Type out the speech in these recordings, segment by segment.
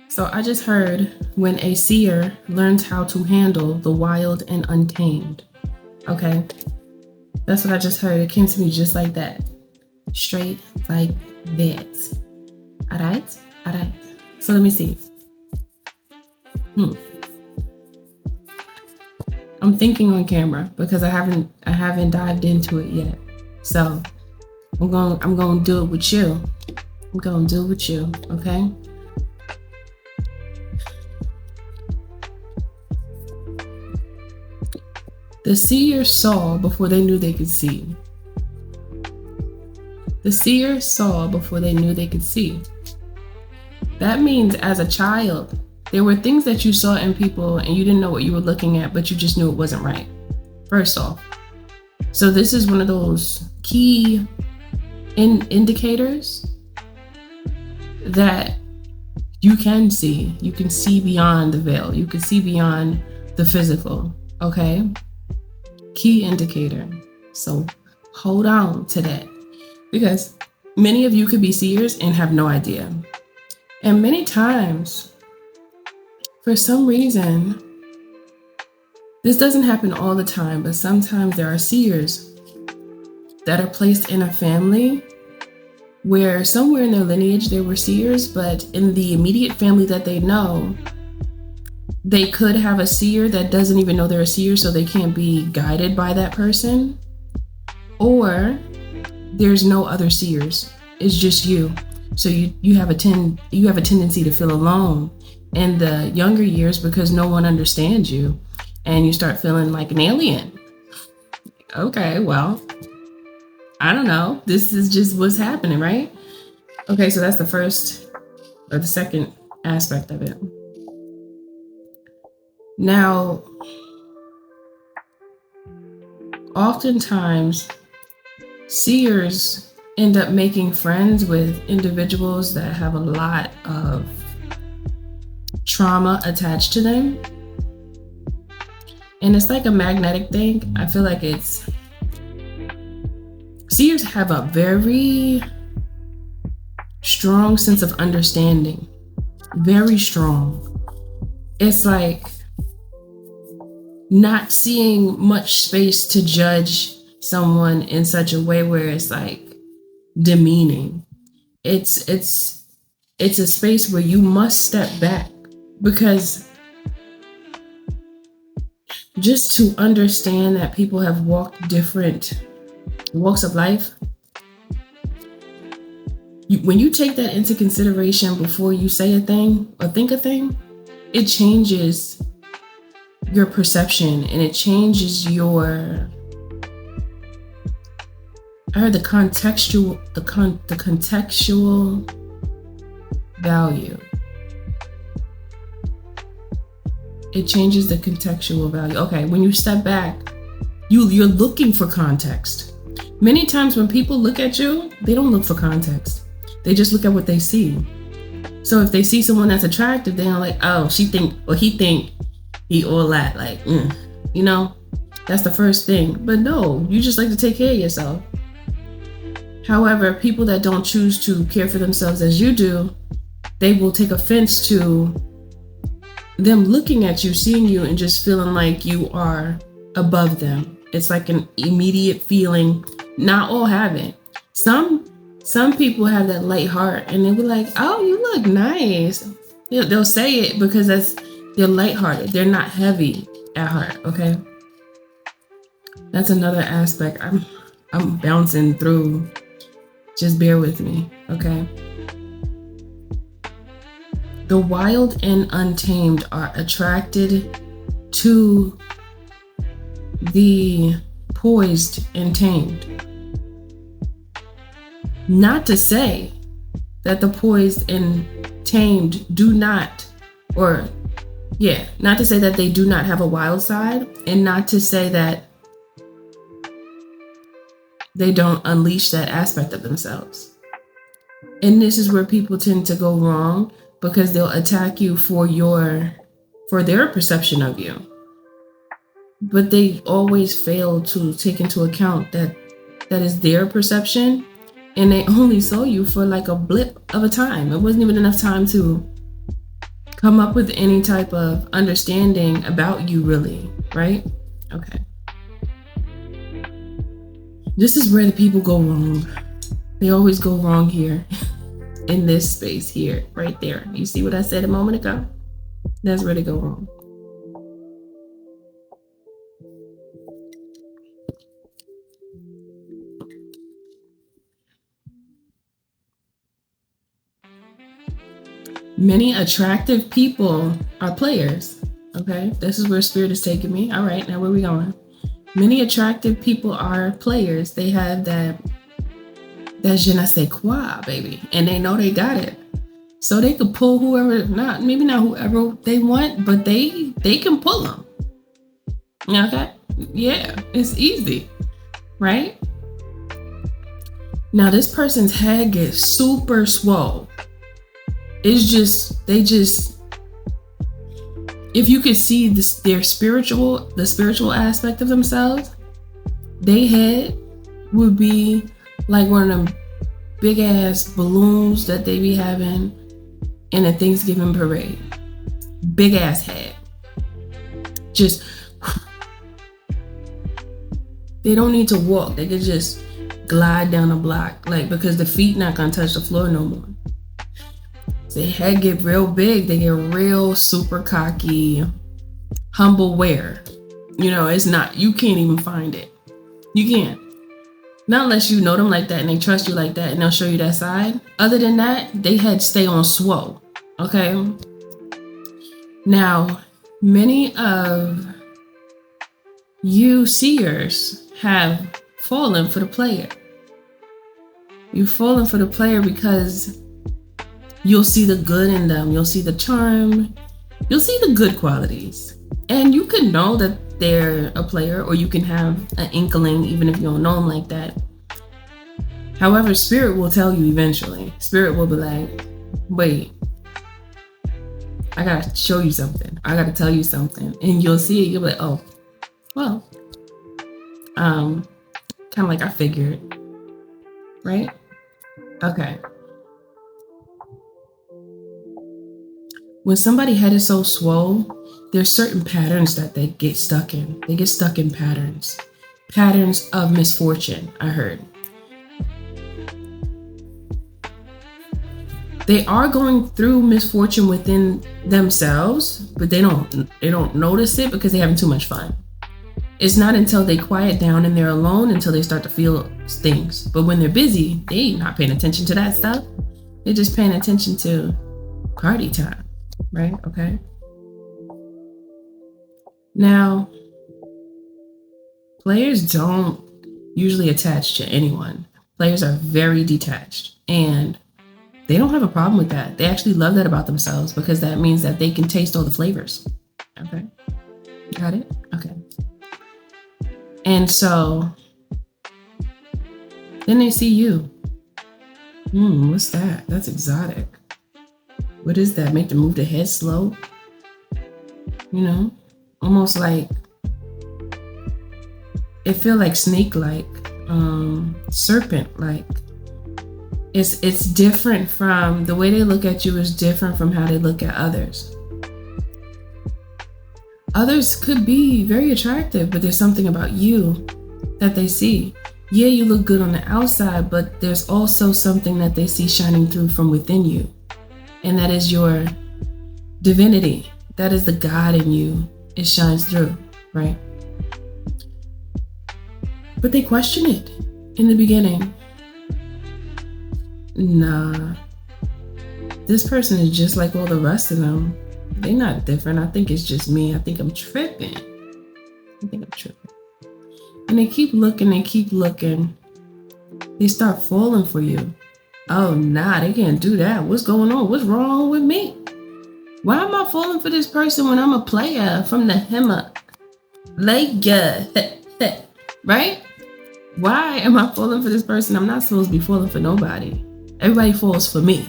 So I just heard when a seer learns how to handle the wild and untamed. Okay, that's what I just heard. It came to me just like that, straight like that. All right, all right. So let me see. I'm thinking on camera because I haven't dived into it yet. So I'm going to do it with you. I'm going to do it with you. Okay. The seers saw before they knew they could see. The seers saw before they knew they could see. That means as a child, there were things that you saw in people and you didn't know what you were looking at, but you just knew it wasn't right. First off. So this is one of those key indicators that you can see. You can see beyond the veil. You can see beyond the physical. Okay? Key indicator. So hold on to that, because many of you could be seers and have no idea. And many times, for some reason, this doesn't happen all the time, but sometimes there are seers that are placed in a family where somewhere in their lineage they were seers, but in the immediate family that they know, they could have a seer that doesn't even know they're a seer, so they can't be guided by that person. Or there's no other seers. It's just you. So you have a tendency to feel alone in the younger years because no one understands you, and you start feeling like an alien. Okay, well, I don't know. This is just what's happening, right? Okay, so that's the first or the second aspect of it. Now, oftentimes, seers end up making friends with individuals that have a lot of trauma attached to them. And it's like a magnetic thing. I feel like seers have a very strong sense of understanding. Very strong. It's like not seeing much space to judge someone in such a way where it's like demeaning. It's a space where you must step back, because just to understand that people have walked different walks of life, when you take that into consideration before you say a thing or think a thing, it changes your perception and it changes your, I heard the contextual value. It changes the contextual value. Okay, when you step back, you're looking for context. Many times when people look at you, they don't look for context. They just look at what they see. So if they see someone that's attractive, they're like, oh, she think or he think he all that, like, you know, that's the first thing. But no, you just like to take care of yourself. However, people that don't choose to care for themselves as you do, they will take offense to them looking at you, seeing you, and just feeling like you are above them. It's like an immediate feeling. Not all have it. Some people have that light heart, and they'll be like, oh, you look nice. They'll say it because they're lighthearted. They're not heavy at heart, okay? That's another aspect. I'm bouncing through. Just bear with me, okay? The wild and untamed are attracted to the poised and tamed. Not to say that the poised and tamed do not, not to say that they do not have a wild side, and not to say that they don't unleash that aspect of themselves. And this is where people tend to go wrong, because they'll attack you for their perception of you. But they always fail to take into account that is their perception, and they only saw you for like a blip of a time. It wasn't even enough time to come up with any type of understanding about you, really, right? Okay. This is where the people go wrong. They always go wrong here in this space here, right there. You see what I said a moment ago? That's where they go wrong. Many attractive people are players. Okay, this is where spirit is taking me. All right, now where we going? Many attractive people are players. They have that je ne sais quoi, baby, and they know they got it. So they could pull whoever, maybe not whoever they want, but they can pull them. Okay, yeah, it's easy, right? Now this person's head gets super swole. It's just, if you could see the spiritual aspect of themselves, their head would be like one of them big ass balloons that they be having in a Thanksgiving parade. Big ass head. Just, they don't need to walk. They could just glide down a block, like, because the feet not gonna touch the floor no more. Their head get real big. They get real super cocky, humble wear. You know, it's not, you can't even find it. You can't. Not unless you know them like that and they trust you like that and they'll show you that side. Other than that, they head stay on swole. Okay. Now, many of you seers have fallen for the player. You've fallen for the player because you'll see the good in them. You'll see the charm. You'll see the good qualities. And you can know that they're a player, or you can have an inkling even if you don't know them like that. However, spirit will tell you eventually. Spirit will be like, wait, I gotta show you something. I gotta tell you something. And you'll see it. You'll be like, oh, well, kind of like I figured, right? Okay. When somebody head is so swole, there's certain patterns that they get stuck in. They get stuck in patterns. Patterns of misfortune, I heard. They are going through misfortune within themselves, but they don't notice it because they're having too much fun. It's not until they quiet down and they're alone until they start to feel things. But when they're busy, they ain't not paying attention to that stuff. They're just paying attention to party time. Right? Okay. Now, players don't usually attach to anyone. Players are very detached, and they don't have a problem with that. They actually love that about themselves because that means that they can taste all the flavors. Okay. Got it? Okay. And so then they see you. What's that? That's exotic. What is that? Make them move the head slow? You know, almost like it feel like snake-like, serpent-like. It's different from the way they look at you is different from how they look at others. Others could be very attractive, but there's something about you that they see. Yeah, you look good on the outside, but there's also something that they see shining through from within you. And that is your divinity. That is the God in you. It shines through, right? But they question it in the beginning. Nah, this person is just like all the rest of them. They're not different. I think it's just me. I think I'm tripping. And they keep looking, They start falling for you. Oh, nah, they can't do that. What's going on? What's wrong with me? Why am I falling for this person when I'm a player from the Himalaya? Right? Why am I falling for this person? I'm not supposed to be falling for nobody. Everybody falls for me.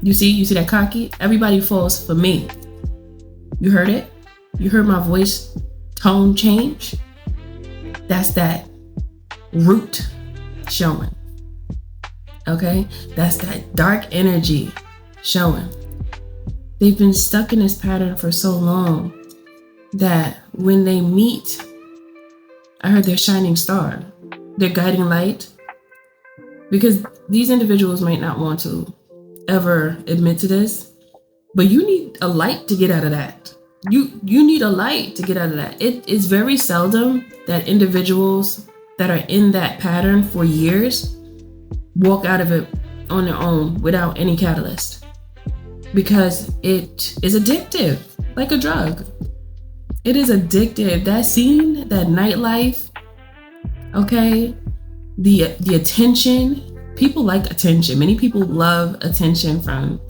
You see that cocky? Everybody falls for me. You heard it? You heard my voice tone change? That's that root showing. Okay? That's that dark energy showing. They've been stuck in this pattern for so long that when they meet, I heard their shining star, their guiding light, because these individuals might not want to ever admit to this, but you need a light to get out of that. You need a light to get out of that. It is very seldom that individuals that are in that pattern for years walk out of it on their own without any catalyst, because it is addictive, like a drug. It is addictive. That scene, that nightlife, okay, the attention. People like attention. Many people love attention from,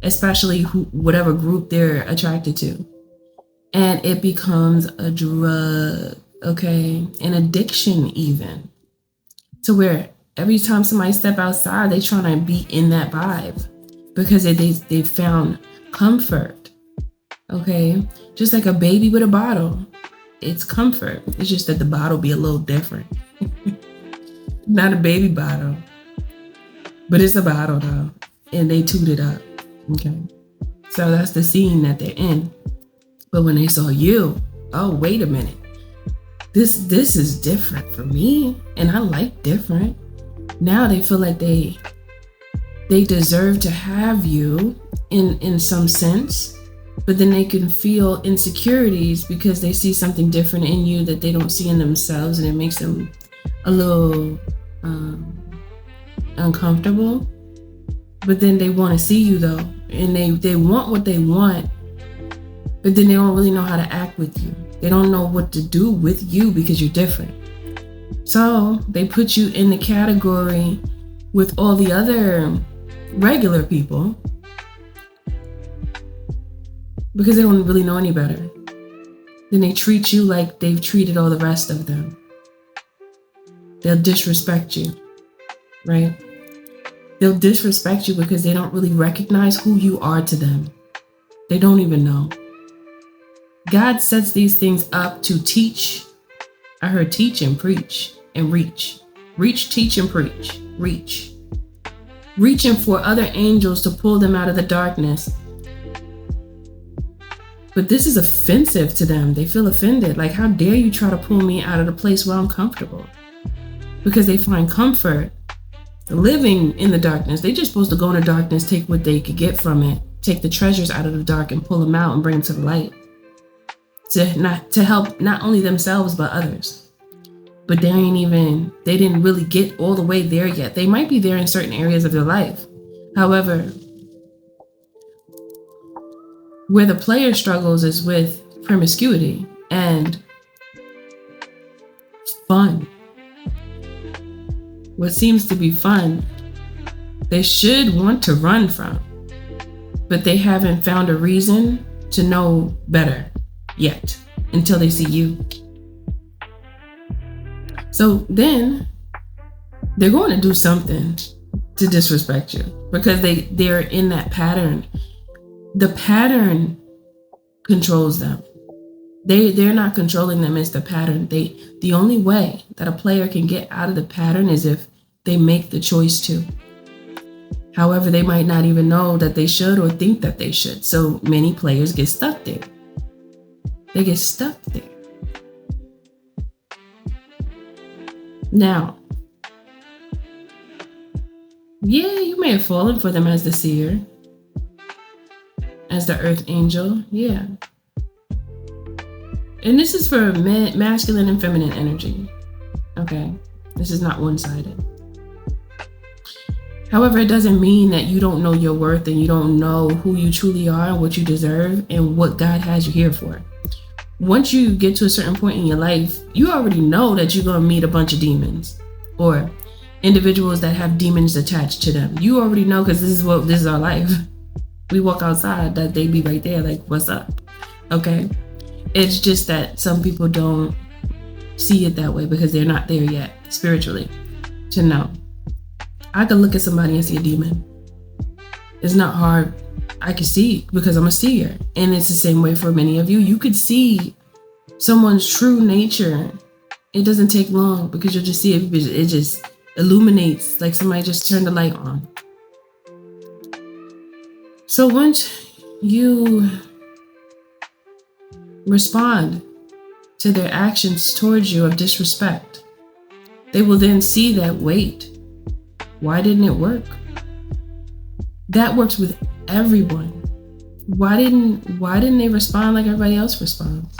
especially whatever group they're attracted to, and it becomes a drug, okay, an addiction even, to where every time somebody step outside, they trying to be in that vibe because they found comfort. Okay, just like a baby with a bottle, it's comfort. It's just that the bottle be a little different. Not a baby bottle, but it's a bottle though, and they toot it up. Okay, so that's the scene that they're in. But when they saw you, oh wait a minute, this is different for me, and I like different. Now they feel like they deserve to have you in some sense, but then they can feel insecurities because they see something different in you that they don't see in themselves, and it makes them a little uncomfortable. But then they want to see you though, and they want what they want, but then they don't really know how to act with you. They don't know what to do with you because you're different. So they put you in the category with all the other regular people because they don't really know any better. Then they treat you like they've treated all the rest of them. They'll disrespect you, right? They'll disrespect you because they don't really recognize who you are to them. They don't even know. God sets these things up to teach. I heard teach and preach and reach. Reach, teach, and preach. Reach. Reaching for other angels to pull them out of the darkness. But this is offensive to them. They feel offended. Like, how dare you try to pull me out of the place where I'm comfortable? Because they find comfort living in the darkness. They're just supposed to go in the darkness, take what they could get from it, take the treasures out of the dark and pull them out and bring them to the light. To help not only themselves, but others. But they didn't really get all the way there yet. They might be there in certain areas of their life. However, where the player struggles is with promiscuity and fun. What seems to be fun, they should want to run from, but they haven't found a reason to know better yet until they see you. So then they're going to do something to disrespect you because they're in that pattern. The pattern controls them. They're not controlling them, it's the pattern. The only way that a player can get out of the pattern is if they make the choice to. However, they might not even know that they should or think that they should. So many players get stuck there. They get stuck there. Now, yeah, you may have fallen for them as the seer, as the earth angel, yeah. And this is for masculine and feminine energy, okay? This is not one-sided. However, it doesn't mean that you don't know your worth and you don't know who you truly are and what you deserve and what God has you here for. Once you get to a certain point in your life, you already know that you're going to meet a bunch of demons or individuals that have demons attached to them. You already know because this is our life. We walk outside, that they be right there like, what's up? Okay? It's just that some people don't see it that way because they're not there yet spiritually to know. I could look at somebody and see a demon. It's not hard. I can see because I'm a seer. And it's the same way for many of you. You could see someone's true nature. It doesn't take long because you'll just see it. It just illuminates like somebody just turned the light on. So once you respond to their actions towards you of disrespect, they will then see that, wait, why didn't it work? That works with everyone. Why didn't they respond like everybody else responds?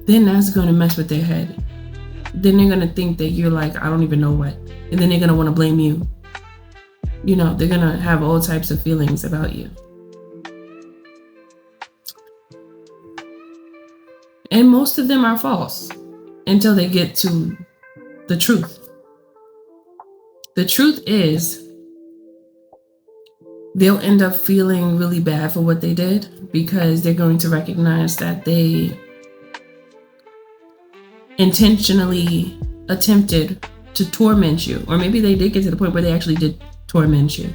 Then that's going to mess with their head. Then they're going to think that you're like, I don't even know what. And then they're going to want to blame you. You know, they're going to have all types of feelings about you. And most of them are false until they get to the truth. The truth is, they'll end up feeling really bad for what they did because they're going to recognize that they intentionally attempted to torment you. Or maybe they did get to the point where they actually did torment you.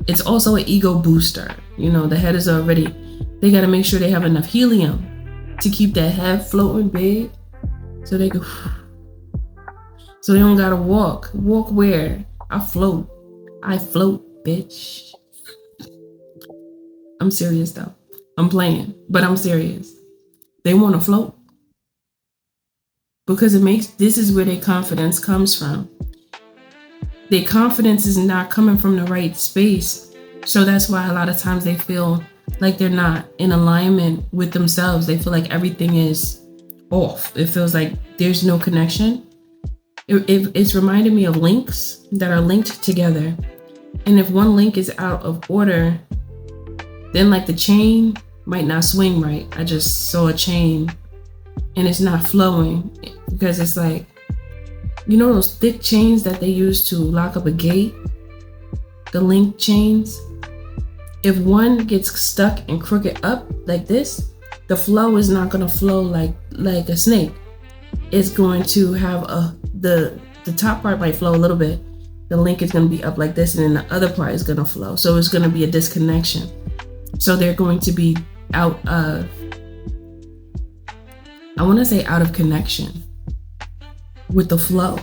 It's also an ego booster. You know, the head is already, they got to make sure they have enough helium to keep that head floating big so they can, so they don't got to walk. Walk where? I float, bitch. I'm serious though. I'm playing, but I'm serious. They want to float because this is where their confidence comes from. Their confidence is not coming from the right space. So that's why a lot of times they feel like they're not in alignment with themselves. They feel like everything is off. It feels like there's no connection. It's reminding me of links that are linked together. And if one link is out of order, then like the chain might not swing right. I just saw a chain and it's not flowing because it's like, you know those thick chains that they use to lock up a gate? The link chains? If one gets stuck and crooked up like this, the flow is not going to flow like a snake. It's going to have the top part might flow a little bit. The link is going to be up like this, and then the other part is going to flow. So it's going to be a disconnection. So they're going to be out of connection with the flow.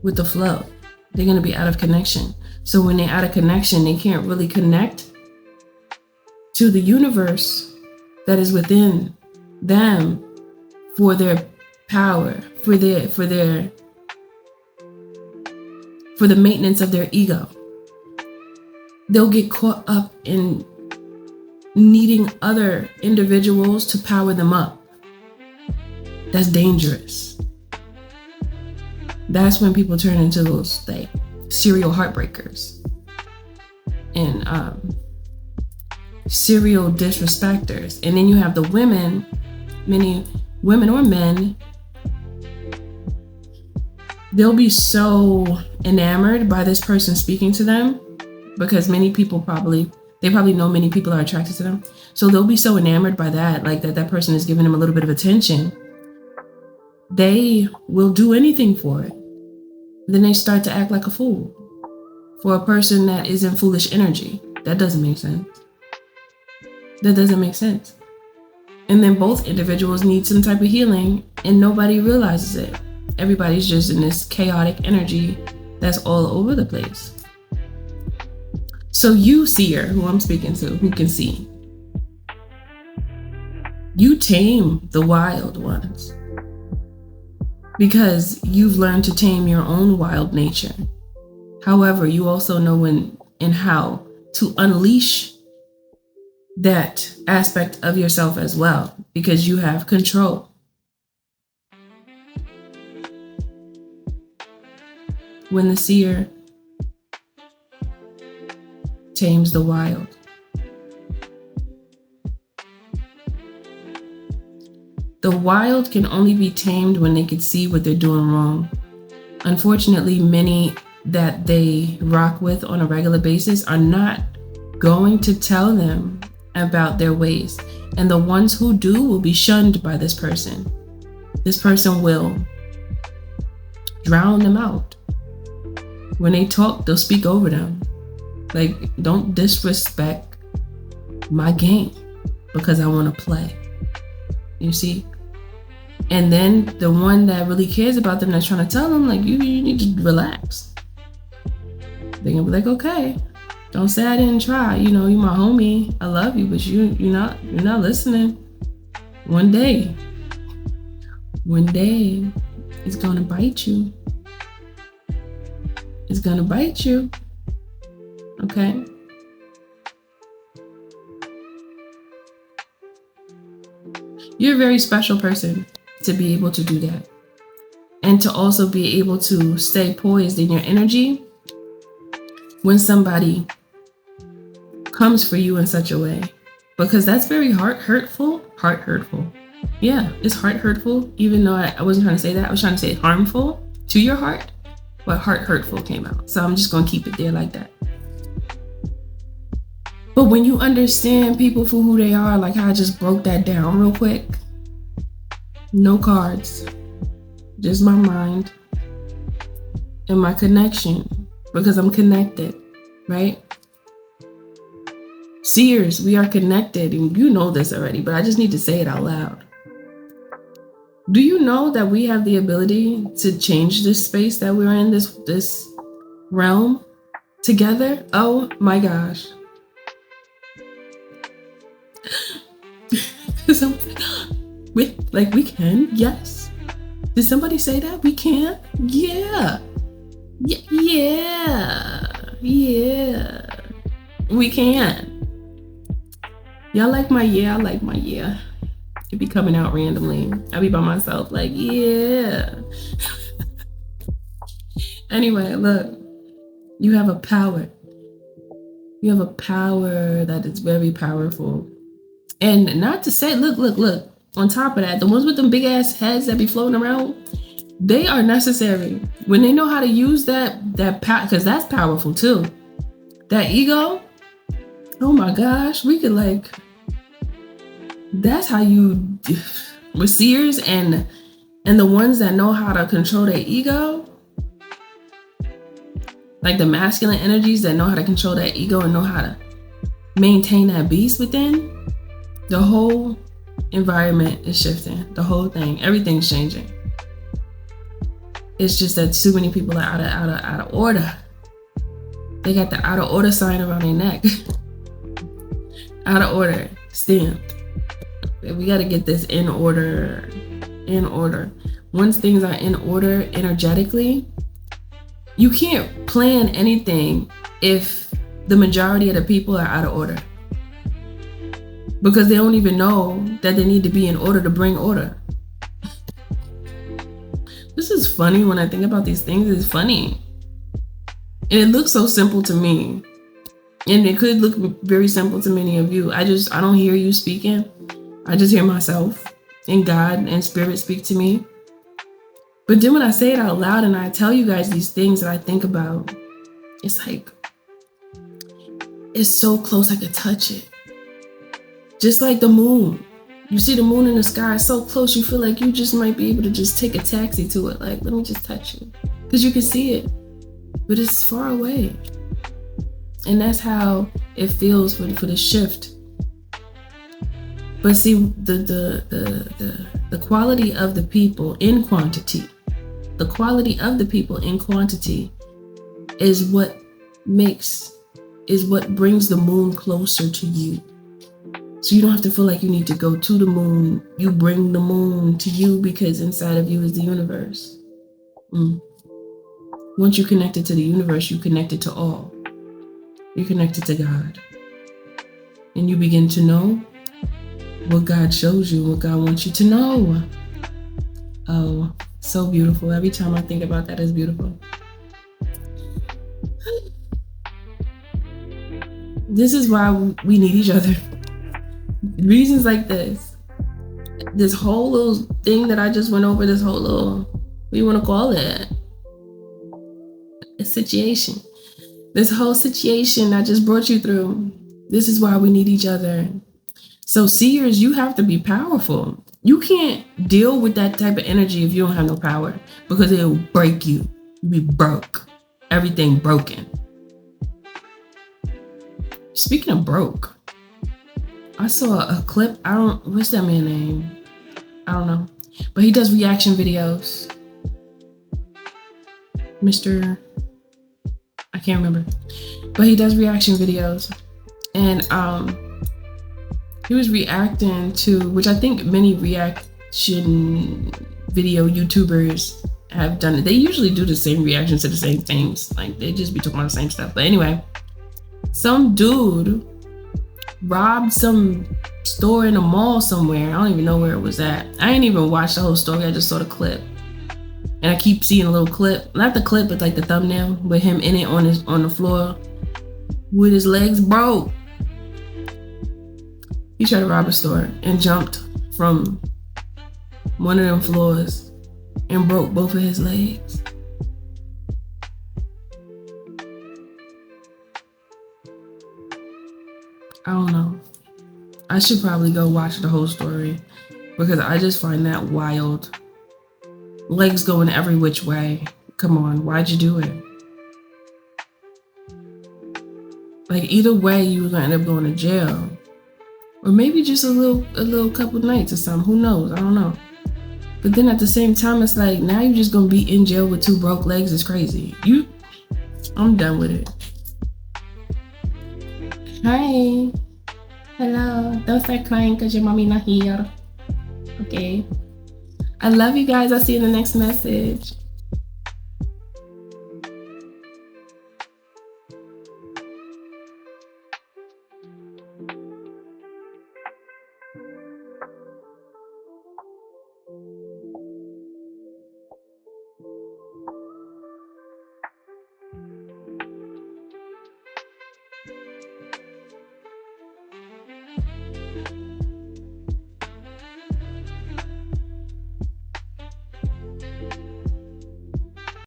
They're going to be out of connection. So when they're out of connection, they can't really connect to the universe that is within them for their power, for the maintenance of their ego. They'll get caught up in needing other individuals to power them up. That's dangerous. That's when people turn into those like serial heartbreakers and serial disrespecters. And then you have the women, many women or men, they'll be so enamored by this person speaking to them because many people probably know many people are attracted to them. So they'll be so enamored by that, like that person is giving them a little bit of attention. They will do anything for it. Then they start to act like a fool for a person that is in foolish energy. That doesn't make sense. And then both individuals need some type of healing and nobody realizes it. Everybody's just in this chaotic energy that's all over the place. So you, seer, who I'm speaking to, who can see, you tame the wild ones because you've learned to tame your own wild nature. However, you also know when and how to unleash that aspect of yourself as well because you have control. When the seer tames the wild. The wild can only be tamed when they can see what they're doing wrong. Unfortunately, many that they rock with on a regular basis are not going to tell them about their ways. And the ones who do will be shunned by this person. This person will drown them out. When they talk, they'll speak over them. Like, don't disrespect my game because I want to play. You see? And then the one that really cares about them, that's trying to tell them, like, you need to relax. They're going to be like, okay, Don't say I didn't try. You know, you my homie. I love you, but you're not listening. One day it's gonna bite you. It's gonna bite you. Okay? You're a very special person to be able to do that. And to also be able to stay poised in your energy when somebody comes for you in such a way. Because that's very heart hurtful. Yeah, it's heart hurtful. Even though I wasn't trying to say that. I was trying to say harmful to your heart. But heart hurtful came out. So I'm just going to keep it there like that. But when you understand people for who they are, like how I just broke that down real quick. No cards. Just my mind and my connection, because I'm connected, right? Seers, we are connected, and you know this already, but I just need to say it out loud. Do you know that we have the ability to change this space that we're in, this realm together? Oh my gosh. We can, yes. Did somebody say that? We can? Yeah. We can. Y'all like my yeah? I like my yeah. It be coming out randomly. I be by myself like, yeah. Anyway, look. You have a power. You have a power that is very powerful. And not to say, look. On top of that, the ones with them big ass heads that be floating around, they are necessary. When they know how to use that power, because that's powerful too. That ego, oh my gosh, we could that's how you, with seers and the ones that know how to control their ego, like the masculine energies that know how to control that ego and know how to maintain that beast within, the whole environment is shifting. The whole thing, everything's changing. It's just that too many people are out of order. They got the out of order sign around their neck. Out of order, stamped. We got to get this in order. In order. Once things are in order energetically, you can't plan anything if the majority of the people are out of order. Because they don't even know that they need to be in order to bring order. This is funny when I think about these things. It's funny. And it looks so simple to me. And it could look very simple to many of you. I don't hear you speaking. I just hear myself and God and spirit speak to me. But then when I say it out loud and I tell you guys these things that I think about, it's like, it's so close I could touch it. Just like the moon. You see the moon in the sky so close, you feel like you just might be able to just take a taxi to it. Like, let me just touch you. Because you can see it. But it's far away. And that's how it feels for the shift. But see, the quality of the people in quantity. The quality of the people in quantity is what brings the moon closer to you. So you don't have to feel like you need to go to the moon. You bring the moon to you because inside of you is the universe. Once you're connected to the universe, you're connected to all. You're connected to God. And you begin to know what God shows you, what God wants you to know. Oh, so beautiful. Every time I think about that, it's beautiful. This is why we need each other. Reasons like this whole little thing that I just went over, this whole little, what do you want to call it? A situation. This whole situation I just brought you through. This is why we need each other. So seers, you have to be powerful. You can't deal with that type of energy if you don't have no power, because it'll break you. You'll be broke. Everything broken. Speaking of broke, I saw a clip. What's that man's name? I don't know. But he does reaction videos. I can't remember. but he does reaction videos, and he was reacting to, which I think many reaction video YouTubers have done it. They usually do the same reactions to the same things. Like, they just be talking about the same stuff. But anyway, some dude robbed some store in a mall somewhere. I don't even know where it was at. I didn't even watch the whole story. I just saw the clip. And I keep seeing a little clip. Not the clip, but like the thumbnail with him in it on the floor with his legs broke. He tried to rob a store and jumped from one of them floors and broke both of his legs. I don't know. I should probably go watch the whole story because I just find that wild. Legs going every which way. Come on, why'd you do it? Like, either way, you were gonna end up going to jail. Or maybe just a little couple nights or something. Who knows? I don't know. But then at the same time, it's like, now you're just gonna be in jail with 2 broke legs. It's crazy. I'm done with it. Hi. Hello. Don't start crying because your mommy not here. Okay. I love you guys. I'll see you in the next message.